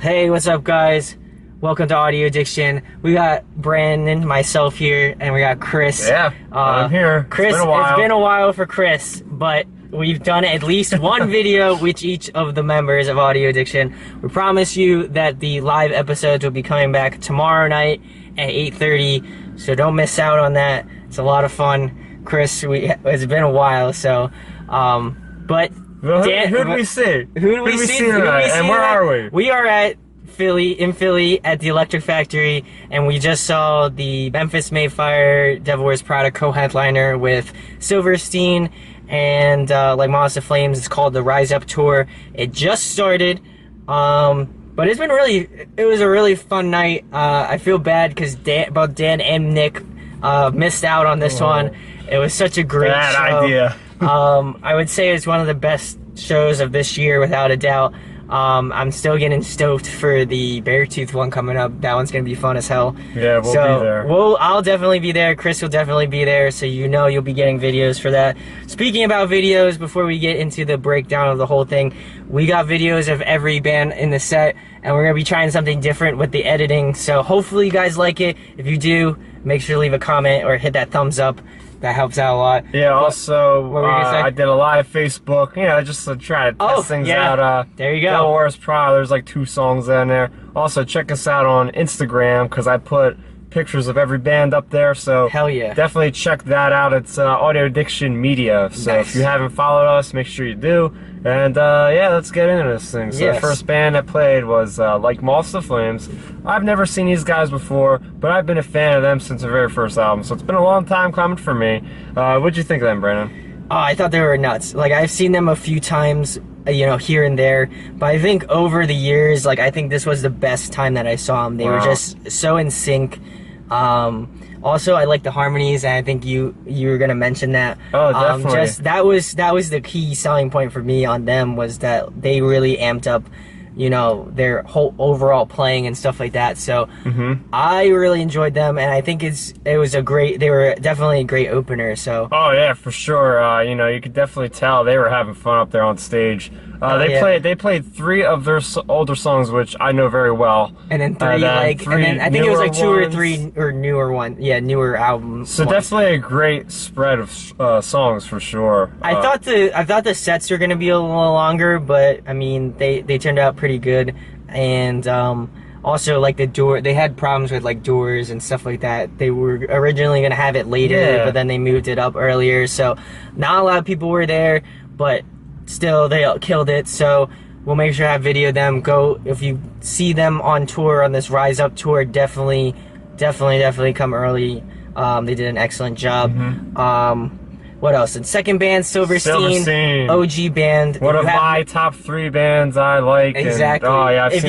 Hey, what's up, guys? Welcome to Audio Addiction. We got Brandon, myself here, and we got Chris. Yeah, I'm here. Chris, it's been a while for Chris, but we've done at least one video with each of the members of Audio Addiction. We promise you that the live episodes will be coming back tomorrow night at 8:30, so don't miss out on that. It's a lot of fun. Chris, it's been a while, so, but... Well, who do we see? Who do we see tonight? And where are we? We are in Philly at the Electric Factory, and we just saw the Memphis May Fire, Devil Wears Prada co-headliner with Silverstein and Like Moths, It's called the Rise Up Tour. It just started, but it was a really fun night. I feel bad because both Dan and Nick missed out on this one. It was such a great show. Idea. I would say it's one of the best shows of this year, without a doubt. I'm still getting stoked for the Beartooth one coming up. That one's gonna be fun as hell. Yeah, we'll be there. I'll definitely be there. Chris will definitely be there, so you'll be getting videos for that. Speaking about videos, before we get into the breakdown of the whole thing, we got videos of every band in the set, and we're gonna be trying something different with the editing. So hopefully you guys like it. If you do, make sure to leave a comment or hit that thumbs up. That helps out a lot. Yeah, also, what were you gonna say? I did a live Facebook, just to try to test things out. There you go. Devil Wears Prada, there's like 2 songs in there. Also, check us out on Instagram, because I put pictures of every band up there, so hell yeah. Definitely check that out. It's audioaddictionmedia, so nice. If you haven't followed us, make sure you do. And yeah, let's get into this thing. So The first band that played was Like Moths. I've never seen these guys before, but I've been a fan of them since their very first album, so it's been a long time coming for me. What'd you think of them, Brandon? Oh, I thought they were nuts. Like, I've seen them a few times, here and there, but I think over the years, I think this was the best time that I saw them. They were just so in sync. Also, I like the harmonies, and I think you were gonna mention that. Oh, definitely. That was the key selling point for me on them, was that they really amped up, their whole overall playing and stuff like that. So I really enjoyed them, and I think they were definitely a great opener. So yeah, for sure. You could definitely tell they were having fun up there on stage. They played 3 of their older songs, which I know very well, and then three I think it was like 2 or 3 or newer newer albums. So definitely a great spread of songs for sure. I thought the sets were gonna be a little longer, but I mean they turned out pretty good, and also they had problems with doors and stuff like that. They were originally gonna have it later, but then they moved it up earlier, so not a lot of people were there, but still they killed it. So we'll make sure to have video of them. If you see them on tour, on this Rise Up tour, definitely come early. They did an excellent job. What else? And second band, Silverstein. OG band. One of my top 3 bands I like. Exactly. And, if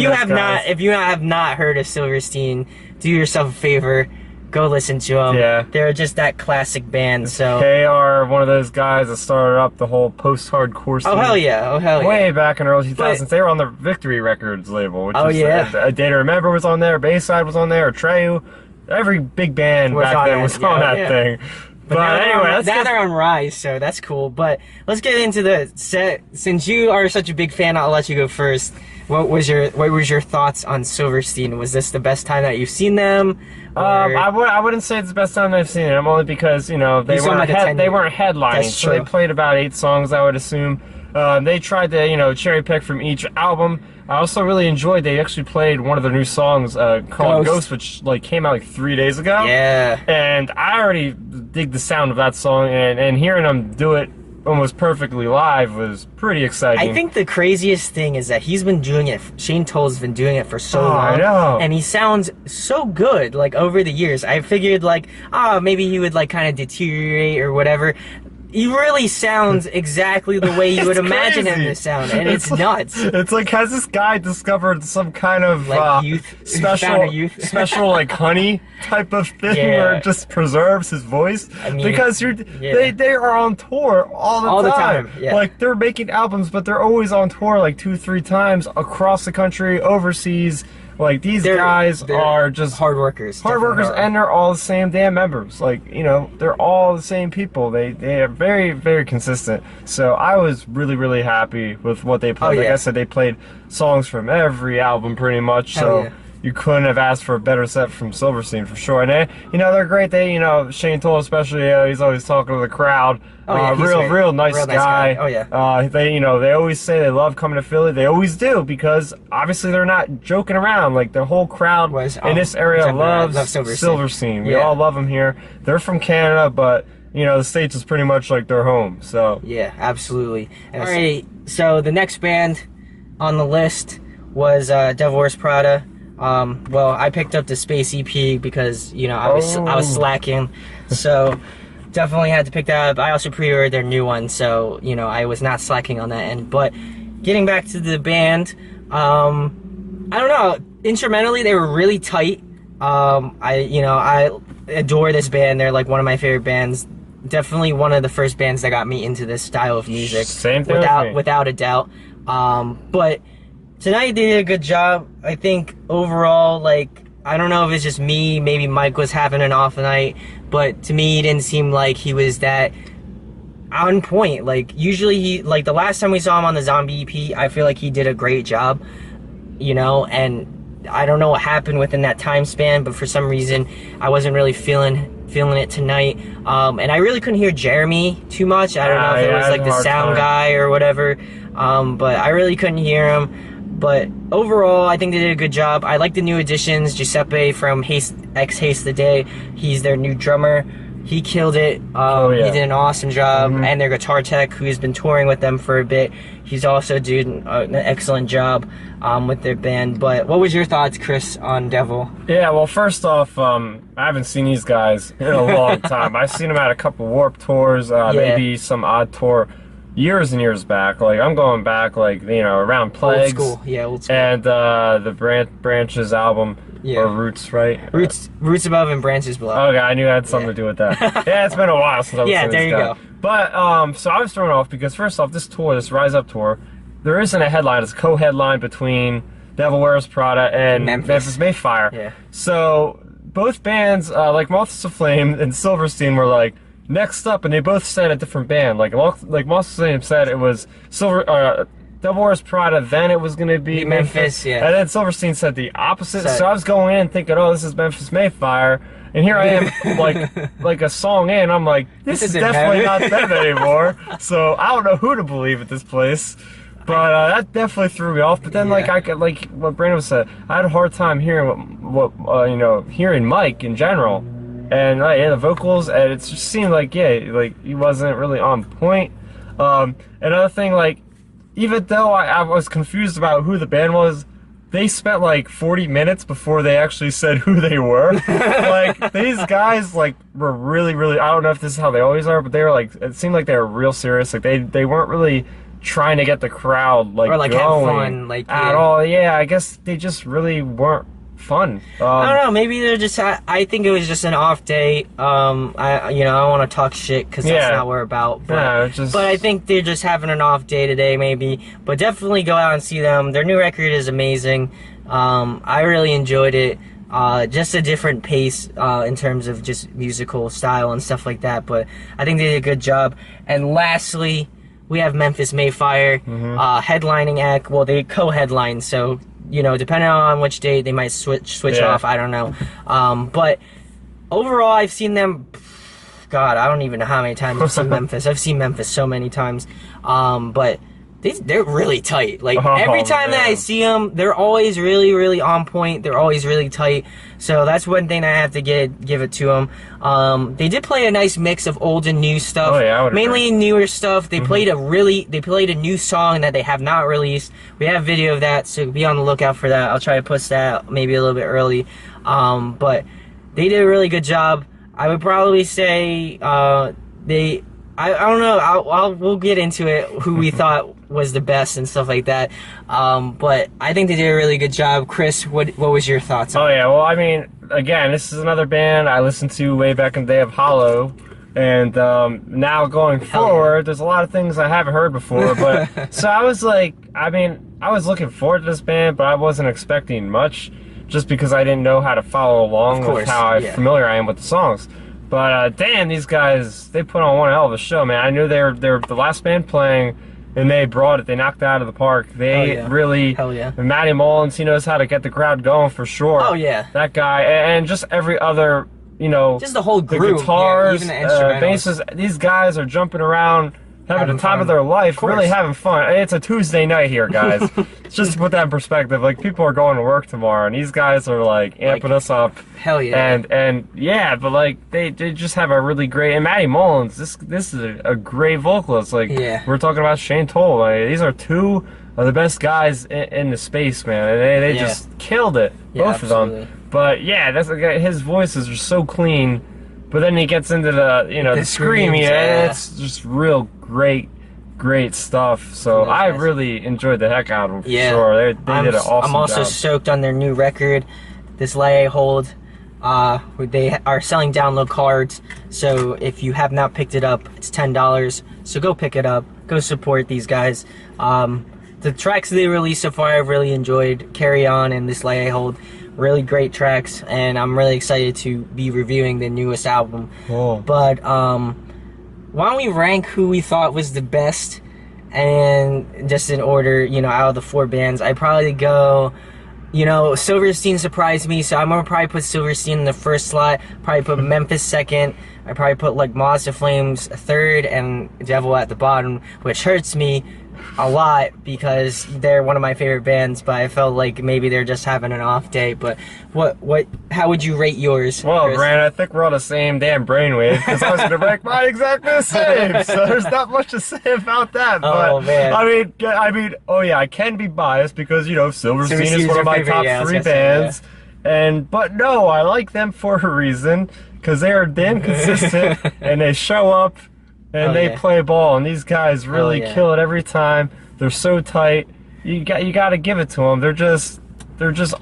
you have not heard of Silverstein, do yourself a favor. Go listen to them. Yeah. They're just that classic band. So they are one of those guys that started up the whole post-hardcore scene. Oh hell yeah! Way back in the early 2000s. They were on the Victory Records label, which is A Day to Remember was on there, Bayside was on there, Atreyu. Every big band back then was on that thing. But anyway, now they're on Rise, so that's cool. But let's get into the set. Since you are such a big fan, I'll let you go first. What was your thoughts on Silverstein? Was this the best time that you've seen them? I wouldn't say it's the best time I've seen them, only because they weren't headlining, so they played about 8 songs, I would assume. They tried to cherry pick from each album. I also really enjoyed they actually played one of their new songs called Ghost, which came out 3 days ago. Yeah. And I already dig the sound of that song, and hearing them do it almost perfectly live was pretty exciting. I think the craziest thing is that he's been doing it. Shane Toll's been doing it for so long. I know. And he sounds so good. Over the years, I figured maybe he would kind of deteriorate or whatever. He really sounds exactly the way you would imagine him to sound, and it's nuts. It's has this guy discovered some kind of special honey type of thing where it just preserves his voice? Because they are on tour all the time. Yeah. They're making albums, but they're always on tour 2-3 times across the country, overseas. Like, these guys are just hard workers. Hard workers, and they're all the same damn members. Like, you know, they're all the same people. They are very, very consistent. So I was really, really happy with what they played. Like I said, they played songs from every album pretty much. So you couldn't have asked for a better set from Silverstein for sure. And they, you know, they're great. They, you know, Shane Toll especially, he's always talking to the crowd. Real nice guy. Oh yeah. They, you know, they always say they love coming to Philly. They always do, because obviously they're not joking around. Like, the whole crowd in this area loves Silverstein. We all love them here. They're from Canada, but you know, the States is pretty much like their home. So yeah, absolutely. All right. So the next band on the list was Devil Wears Prada. Well, I picked up the Space EP because, you know, I was slacking, so definitely had to pick that up. I also pre-ordered their new one, so, you know, I was not slacking on that end. But getting back to the band, I don't know, instrumentally they were really tight. I adore this band. They're like one of my favorite bands. Definitely one of the first bands that got me into this style of music. Same thing without a doubt. But tonight they did a good job. I think overall, like, I don't know if it's just me, maybe Mike was having an off night, but to me, he didn't seem like he was that on point. Like, usually like the last time we saw him on the Zombie EP, I feel like he did a great job, you know, and I don't know what happened within that time span, but for some reason, I wasn't really feeling it tonight. And I really couldn't hear Jeremy too much. I don't know if it was like the sound guy or whatever, but I really couldn't hear him. But overall, I think they did a good job. I like the new additions. Giuseppe from Haste the Day, he's their new drummer. He killed it. He did an awesome job. And their guitar tech, who's been touring with them for a bit, he's also doing an excellent job with their band. But what was your thoughts, Chris, on Devil? Yeah, well, first off, I haven't seen these guys in a long time. I've seen them at a couple Warped tours, maybe some odd tour years and years back. Like, I'm going back, like, you know, around Plagues. Old school. Yeah, old school. And the Branches album, or Roots, right? Roots above and Branches below. Okay, I knew it had something to do with that. Yeah, it's been a while since I've seen this guy. There you go. But, so I was thrown off because, first off, this tour, this Rise Up tour, there isn't a headline. It's a co-headline between Devil Wears Prada and Memphis May Fire. Yeah. So, both bands, like Moths of Flame and Silverstein, were like, next up, and they both said a different band. Like Moths of Flame said it was Devil Wears Prada, then it was going to be Memphis. Yeah. And then Silverstein said the opposite. So I was going in thinking, oh, this is Memphis May Fire. And here I am, like a song in, I'm like, this is definitely not them anymore. So I don't know who to believe at this place. But that definitely threw me off. But then, like what Brandon said, I had a hard time hearing hearing Mike in general. And the vocals, and it just seemed like he wasn't really on point. Another thing, like, even though I was confused about who the band was, they spent like 40 minutes before they actually said who they were. Like, these guys were really, really, I don't know if this is how they always are, but they were like, it seemed like they were real serious. Like, they weren't really trying to get the crowd going have fun, at all. Yeah, I guess they just really weren't fun. I don't know, maybe they're just, I think it was just an off day. I don't want to talk shit because that's not what we're about, but, but I think they're just having an off day today maybe. But definitely go out and see them. Their new record is amazing. I really enjoyed it. Just a different pace in terms of just musical style and stuff like that, but I think they did a good job. And lastly, we have Memphis May Fire, headlining act. Well, they co-headline, so, you know, depending on which day, they might switch off. I don't know. But overall, I've seen them. God, I don't even know how many times I've seen Memphis. I've seen Memphis so many times. But they're really tight. Like, every time that I see them, they're always really, really on point. They're always really tight. So that's one thing I have to give it to them. They did play a nice mix of old and new stuff. Oh, yeah, mainly newer stuff. They played a new song that they have not released. We have video of that, so be on the lookout for that. I'll try to post that maybe a little bit early. But they did a really good job. I would probably say I don't know. We'll get into it. Who we thought was the best and stuff like that. But I think they did a really good job. Chris, what was your thoughts on it? Oh yeah, well, I mean, again, this is another band I listened to way back in the day of Hollow, and now going forward, there's a lot of things I haven't heard before. But so I was like, I mean, I was looking forward to this band, but I wasn't expecting much. just because I didn't know how to follow along with how familiar I am with the songs. But damn, these guys, they put on one hell of a show, man. I knew they're the last band playing, and they brought it. They knocked it out of the park. They really, Matty Mullins, he knows how to get the crowd going for sure. Oh yeah, that guy, and just every other, you know, just the whole group, the guitars, even the instrumentals. Basses. These guys are jumping around, having the time of their life, really having fun. It's a Tuesday night here, guys. Just to put that in perspective, like, people are going to work tomorrow, and these guys are like amping us up. Hell yeah. And yeah, but like they just have a really great. And Matty Mullins, this is a great vocalist. Like, we're talking about Shane Toll. Like, these are two of the best guys in the space, man. And they just killed it, both of them. But yeah, that's his voice is just so clean. But then he gets into the, you know, the screaming, and it's just real great stuff. So I really enjoyed the heck out of them, for sure. They did an awesome job. I'm also stoked on their new record, this Like Hold. They are selling download cards, so if you have not picked it up, it's $10. So go pick it up. Go support these guys. The tracks they released so far, I've really enjoyed. Carry On and this Like Hold. Really great tracks, and I'm really excited to be reviewing the newest album. Cool. But why don't we rank who we thought was the best, and just in order, you know, out of the 4 bands. I'd probably go, you know, Silverstein surprised me, so I'm gonna probably put Silverstein in the first slot, probably put Memphis second, I probably put Like Moths to Flames third, and Devil at the bottom, which hurts me a lot because they're one of my favorite bands, but I felt like maybe they're just having an off day. But how would you rate yours, Well, Chris? Grant, I think we're on the same damn brainwave, because I was going to rank mine exactly the same, so there's not much to say about that. Oh, but, man. I mean, oh yeah, I can be biased because, you know, Silverstein is one of my top 3 bands, but no, I like them for a reason, because they are damn consistent, and they show up, and they play ball, and these guys really kill it every time. They're so tight. You got to give it to them. They're just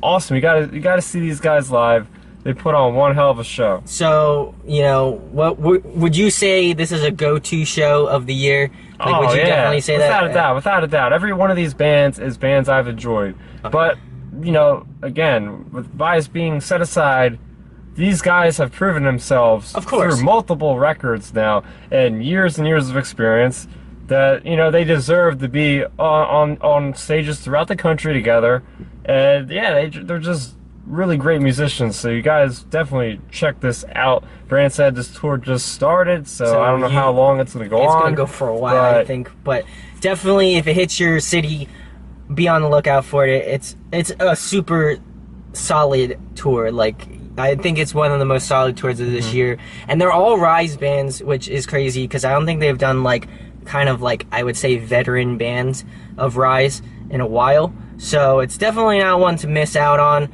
awesome. You got to see these guys live. They put on one hell of a show. So, you know, what would you say this is a go-to show of the year? Like, would you definitely say that? Without a doubt. Every one of these bands is bands I've enjoyed. But, you know, again, with bias being set aside, these guys have proven themselves through multiple records now and years of experience that, you know, they deserve to be on stages throughout the country together. And yeah, they're just really great musicians. So you guys definitely check this out. Brand said this tour just started, so I don't know how long it's going to go on. It's going to go for a while, I think. But definitely, if it hits your city, be on the lookout for it. It's a super solid tour. Like, I think it's one of the most solid tours of this year. And they're all Rise bands, which is crazy because I don't think they've done, like, kind of like, I would say, veteran bands of Rise in a while. So it's definitely not one to miss out on.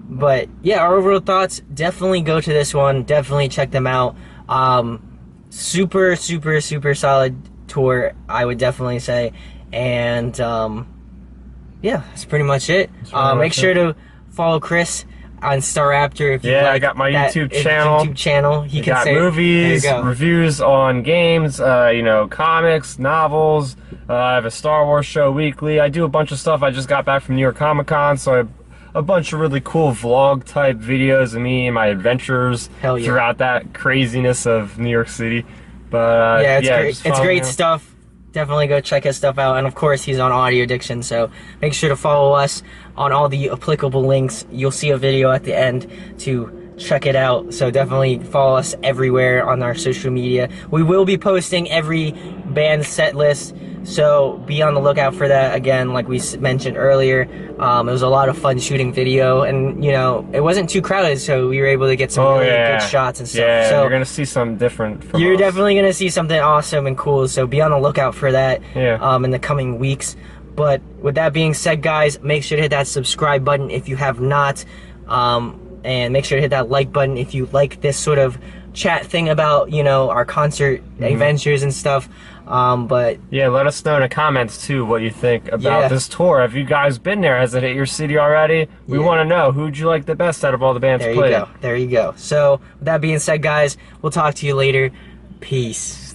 But yeah, our overall thoughts, definitely go to this one. Definitely check them out. Super solid tour, I would definitely say. And yeah, that's pretty much it. Make sure to follow Chris on Star Raptor. If you I got my YouTube channel. He can got movies, reviews on games, you know, comics, novels. I have a Star Wars show weekly. I do a bunch of stuff. I just got back from New York Comic Con, so I have a bunch of really cool vlog type videos of me and my adventures throughout that craziness of New York City. But yeah, it's great. It's great stuff. Definitely go check his stuff out. And of course, he's on Audio Addiction, so make sure to follow us on all the applicable links. You'll see a video at the end to check it out. So definitely follow us everywhere on our social media. We will be posting every band set list, so be on the lookout for that. Again, like we mentioned earlier, it was a lot of fun shooting video, and you know, it wasn't too crowded, so we were able to get some really good shots and stuff. Yeah, so you're gonna see something different from You're us. definitely gonna see something awesome and cool, so be on the lookout for that in the coming weeks. But with that being said, guys, make sure to hit that subscribe button if you have not, and make sure to hit that like button if you like this sort of chat thing about, you know, our concert adventures and stuff. But yeah, let us know in the comments too what you think about this tour. Have you guys been there? Has it hit your city already? We want to know, who'd you like the best out of all the bands played? There you go. So with that being said, guys, we'll talk to you later. Peace.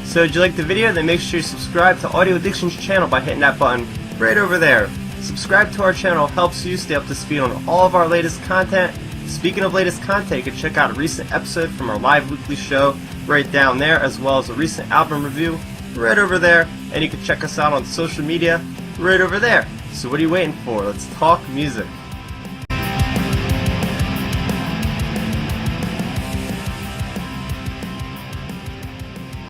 So did you like the video? Then make sure you subscribe to Audio Addiction's channel by hitting that button right over there. Subscribe to our channel helps you stay up to speed on all of our latest content. Speaking of latest content, you can check out a recent episode from our live weekly show right down there, as well as a recent album review right over there. And you can check us out on social media right over there. So what are you waiting for? Let's talk music.